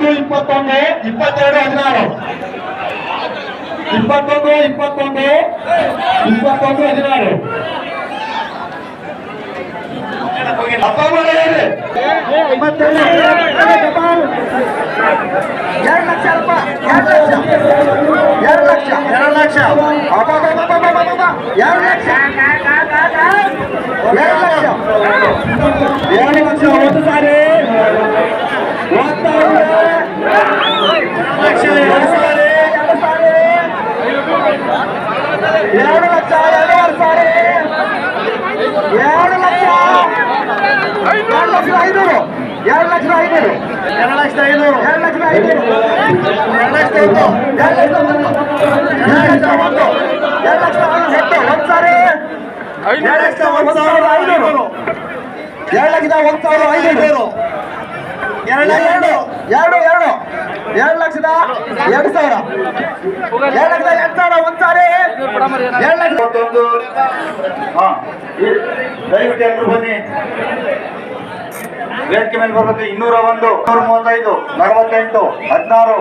21, 22, 16. 21, 21, 21, 16. ಅಪ್ಪ ಮಗ ಹೇಳಿ 22 ಲಕ್ಷ ಅಪ್ಪ 2 ಲಕ್ಷ 2 ಲಕ್ಷ 2 ಲಕ್ಷ 2 ಲಕ್ಷ ಒಂದು ಸಾರಿ 2 ಲಕ್ಷ 2 ಸಾರಿ 2 ಲಕ್ಷ 2 ಸಾರಿ 2 ಲಕ್ಷ 2 ಲಕ್ಷ 500 2 ಲಕ್ಷ 500 2 ಲಕ್ಷ 500 2 ಲಕ್ಷ 500 2 ಲಕ್ಷ 2 ಲಕ್ಷ ಒಂದು ಸಾರಿ 2 ಲಕ್ಷ 1,500 2 ಲಕ್ಷದ 1,500 2 ಲಕ್ಷದ 2,000 2 ಲಕ್ಷದ 2,000 ಒಂದು ಸಾರಿ 2 ಲಕ್ಷ 21. ದಯವಿಟ್ಟು ಎಲ್ಲರೂ ಬನ್ನಿ ವೇದಿಕೆ ಮೇಲೆ ಬರಬೇಕು. 201, 235, 48, 16